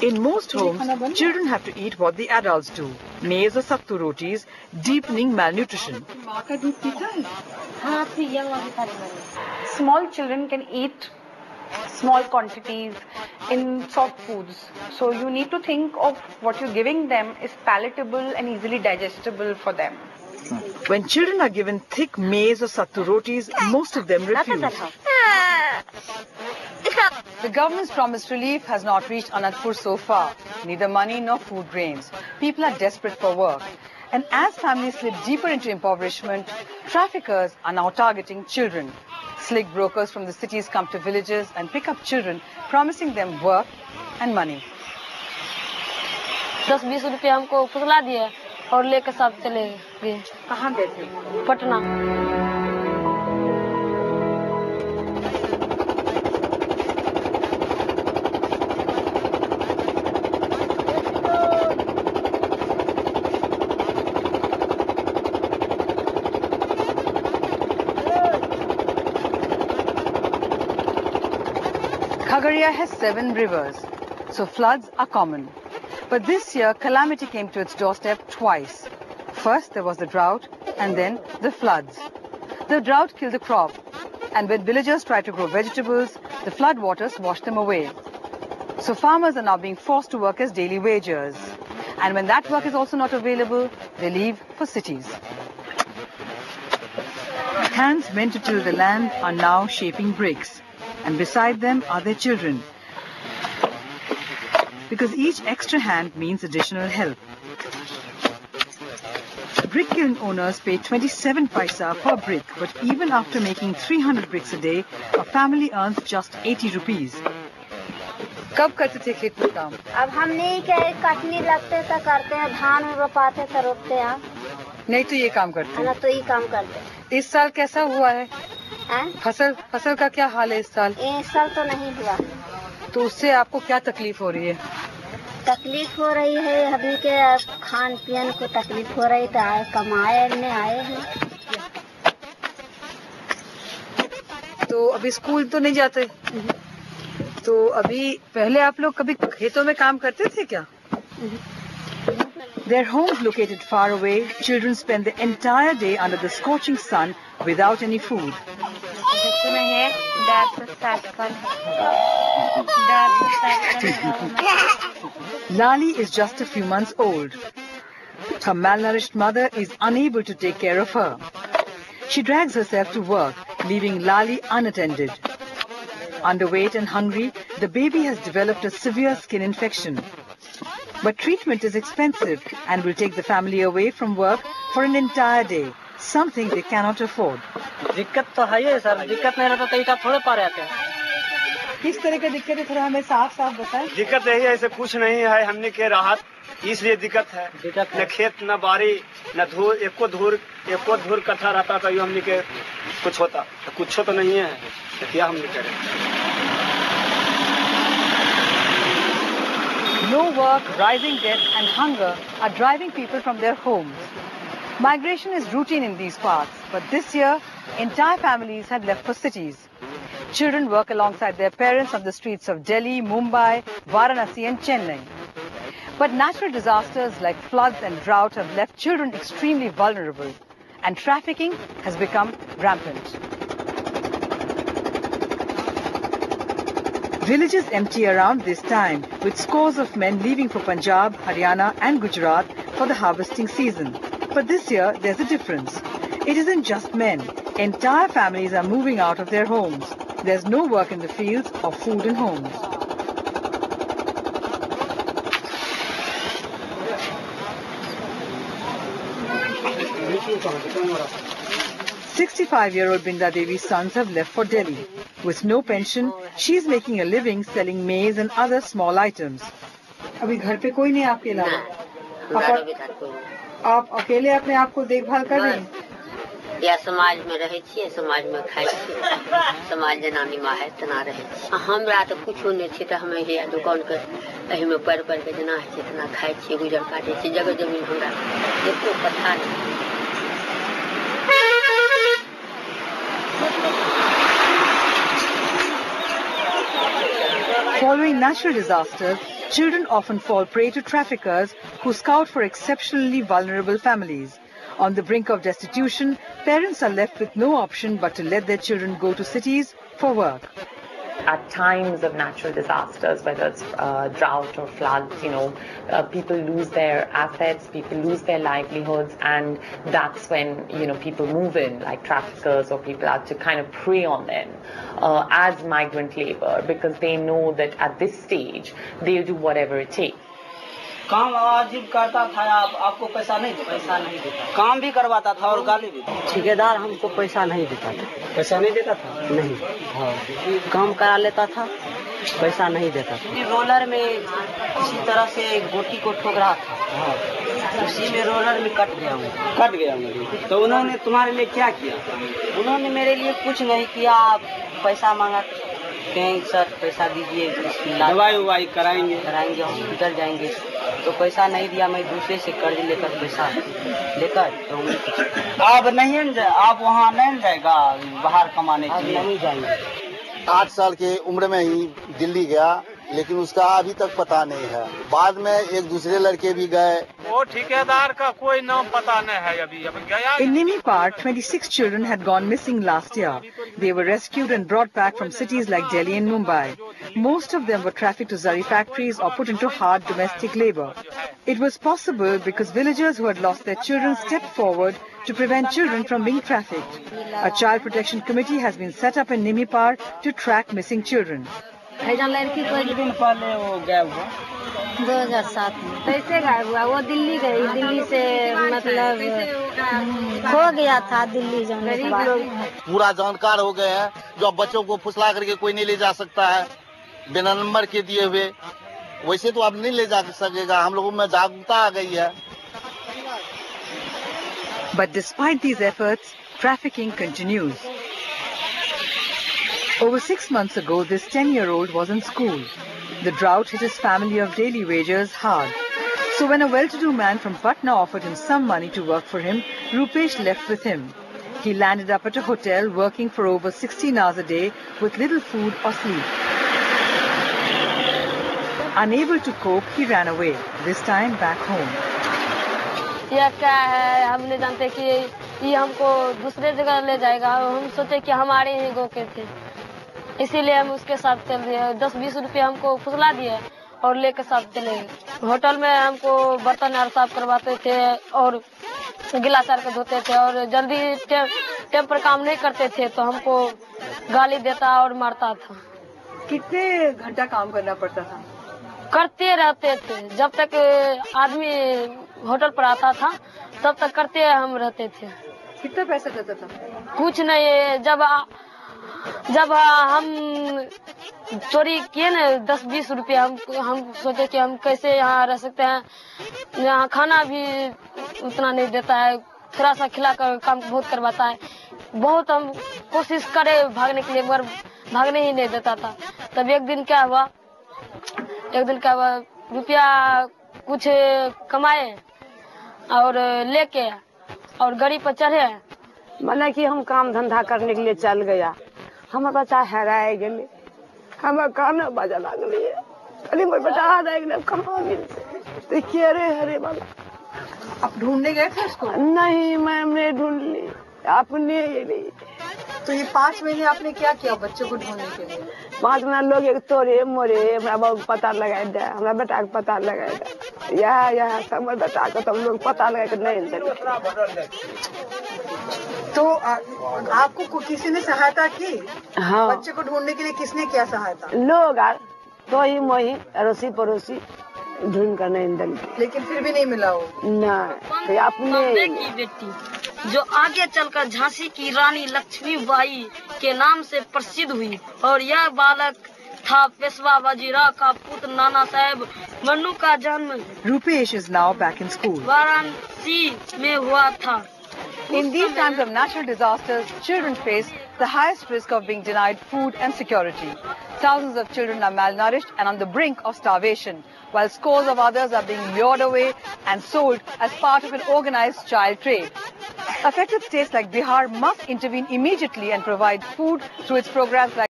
In most homes, children have to eat what the adults do, maize or sattu rotis, deepening malnutrition. Small children can eat small quantities in soft foods. So you need to think of what you're giving them is palatable and easily digestible for them. When children are given thick maize or sattu rotis, most of them refuse. The government's promised relief has not reached Anandpur so far. Neither money nor food grains. People are desperate for work. And as families slip deeper into impoverishment, traffickers are now targeting children. Slick brokers from the cities come to villages and pick up children, promising them work and money. 10-20 रुपया हमको फुसला दिए और लेकर सब चले गए। कहाँ गए थे? Patna. Khagaria has 7 rivers, so floods are common. But this year, calamity came to its doorstep twice. First, there was the drought, and then the floods. The drought killed the crop, and when villagers tried to grow vegetables, the flood waters washed them away. So farmers are now being forced to work as daily wagers. And when that work is also not available, they leave for cities. Hands meant to till the land are now shaping bricks. And beside them are their children. Because each extra hand means additional help. Brick kiln owners pay 27 paisa per brick, but even after making 300 bricks a day, a family earns just 80 rupees. कब करते थे खेत में काम? अब हम नहीं के कटनी लगते तो करते हैं, धान रोपाते तो रोपते हैं। नहीं तो ये काम करते हैं। ना तो ये काम करते हैं। इस साल कैसा हुआ है? फसल का क्या हाल है इस साल? इस साल तो नहीं हुआ। तो उससे आपको क्या तकलीफ हो रही है? तकलीफ हो रही है अभी के खान पीन को तकलीफ हो रही तो कमाए में आए हैं। तो अभी स्कूल तो नहीं जाते? तो अभी पहले आप लोग कभी खेतों में काम करते थे क्या? Their homes located far away, children spend the entire day under the scorching sun without any food. Lali is just a few months old. Her malnourished mother is unable to take care of her. She drags herself to work, leaving Lali unattended. Underweight and hungry, the baby has developed a severe skin infection. But treatment is expensive and will take the family away from work for an entire day, something they cannot afford. दिक्कत तो है ये sir, दिक्कत नहीं रहता तो इतना थोड़े पा रहे थे। किस तरह का दिक्कत है थोड़ा हमें साफ बताएं। दिक्कत यही है, ऐसे कुछ नहीं है, हमने के राहत इसलिए दिक्कत है। न खेत न बाड़ी न धूर, एको धूर कट्ठा रहता तो हमने के कुछ होता, कुछ तो नहीं है, तो क्या हमने करे। No work, rising debt and hunger are driving people from their homes. Migration is routine in these parts, but this year, entire families had left for cities. Children work alongside their parents on the streets of Delhi, Mumbai, Varanasi and Chennai. But natural disasters like floods and drought have left children extremely vulnerable, and trafficking has become rampant. Villages empty around this time, with scores of men leaving for Punjab, Haryana and Gujarat for the harvesting season. But this year, there's a difference. It isn't just men. Entire families are moving out of their homes. There's no work in the fields or food in homes. "65-year-old Binda Devi's sons have left for Delhi. With no pension, she is making a living selling maize and other small items. अभी घर पे कोई नहीं आपके अलावा? आप अकेले अपने आप को देखभाल कर रही हैं? या समाज में रहे छिए, समाज में खाए छिए, समाज जनानी माँ है तना रहे छिए। हमरा तो कुछ नहीं छिए, तो हमें ये दुकान के एही में पैर के जना है छिए, तना खाए छिए, गुजर काटे छिए। जगह जमीन हमरा एको पत्ता नहीं। Following natural disasters, children often fall prey to traffickers who scout for exceptionally vulnerable families. On the brink of destitution, parents are left with no option but to let their children go to cities for work. At times of natural disasters, whether it's drought or floods, people lose their assets, people lose their livelihoods, and that's when, people move in, like traffickers or people out to kind of prey on them as migrant labor, because they know that at this stage, they'll do whatever it takes. काम वाजिब करता था, आपको पैसा नहीं देता, काम भी करवाता था और गाली भी। ठेकेदार हमको पैसा नहीं देता था। पैसा नहीं देता था? नहीं। हाँ, काम करा लेता था, पैसा नहीं देता था। रोलर में इसी तरह से गोटी को ठोक रहा था। हाँ, उसी में रोलर में कट गया मुझे। तो उन्होंने तुम्हारे लिए क्या किया? उन्होंने मेरे लिए कुछ नहीं किया, पैसा मांगा, कहीं सर पैसा दीजिए, दवाई कराएंगे, हॉस्पिटल जाएंगे। तो पैसा नहीं दिया, मैं दूसरे से कर्ज लेकर पैसा लेकर तो आप वहाँ नहीं जाएगा बाहर कमाने के लिए? नहीं जाएंगे। 8 साल के उम्र में ही दिल्ली गया, लेकिन उसका अभी तक पता नहीं है। बाद में एक दूसरे लड़के भी गए, वो ठेकेदार का कोई नाम पता नहीं है अभी गया। In Nimipar, 26 children had gone missing last year. They were rescued and brought back from cities like Delhi and Mumbai. Most of them were trafficked to Zari factories or put into hard domestic labor. It was possible because villagers who had lost their children stepped forward to prevent children from being trafficked. A child protection committee has been set up in Nimipar to track missing children. लड़की कुछ दिन पहले वो गायब हुआ 2007 में। कैसे गायब हुआ? वो दिल्ली गई, दिल्ली से मतलब खो गया था। दिल्ली जाने के बाद पूरा जानकार हो गए हैं, जो अब बच्चों को फुसला करके कोई नहीं ले जा सकता है बिना नंबर के दिए हुए। वैसे तो अब नहीं ले जा सकेगा, हम लोगों में जागरूकता आ गई है। But despite these efforts, trafficking continues. Over 6 months ago, this 10-year-old was in school. The drought hit his family of daily wagers hard. So when a well-to-do man from Patna offered him some money to work for him, Rupesh left with him. He landed up at a hotel working for over 16 hours a day with little food or sleep. Unable to cope, he ran away, this time back home. यह क्या है, हम नहीं जानते कि ये हमको दूसरे जगह ले जाएगा। हम सोचे कि हमारे ही गो के थे, इसीलिए हम उसके साथ चल दिए। 10-20 रुपये हमको फुसला दिए और लेकर साथ चले गए। होटल में हमको बर्तन और साफ करवाते थे और गिलास को धोते थे, और जल्दी टाइम पर काम नहीं करते थे तो हमको गाली देता और मारता था। कितने घंटा काम करना पड़ता था? करते रहते थे, जब तक आदमी होटल पर आता था तब तक करते हम रहते थे। कितना पैसा देता था? कुछ नहीं। जब हम चोरी किए ना 10-20 रुपये, हम सोचे कि हम कैसे यहाँ रह सकते हैं। यहाँ खाना भी उतना नहीं देता है, थोड़ा सा खिलाकर काम बहुत करवाता है। बहुत हम कोशिश करे भागने के लिए, एक बार भागने ही नहीं देता था। तब एक दिन क्या हुआ, रुपया कुछ कमाए और लेके और गाड़ी पर चढ़े। माना कि हम काम धंधा करने के लिए चल गया, हमारे बच्चा हेराए गए, हमें खाना बजा लगली है। अरे मेरे बेटा हेराए गए, कहाँ मिलते? देखिए रे हरे वाला। आप ढूंढने गए थे उसको? नहीं, मैंने ढूंढ ली अपने ही। तो ये 5 महीने आपने क्या किया बच्चों को ढूंढने के लिए? 5 महीना लोग एक तोरे मोरे हमारा बाबू पता लगाए दे, हमारा बेटा का पता लगाए दे, यहाँ सब बेटा को सब लोग पता लगा के नहीं दे। तो आपको किसी ने सहायता की? हाँ। बच्चे को ढूंढने के लिए किसने किया सहायता? लोग तो ही मोही अड़ोसी पड़ोसी ढूंढ कर नहीं दल। लेकिन फिर भी नहीं मिला वो? नहीं, अपने की बेटी जो आगे चलकर झांसी की रानी लक्ष्मीबाई के नाम से प्रसिद्ध हुई, और यह बालक था पेशवा बाजीराव का पुत्र नाना साहेब मन्नू का जन्म Rupesh is now back in school. Varanasi में हुआ था। In these times of natural disasters, children face the highest risk of being denied food and security. Thousands of children are malnourished and on the brink of starvation, while scores of others are being lured away and sold as part of an organized child trade. Affected states like Bihar must intervene immediately and provide food through its programs like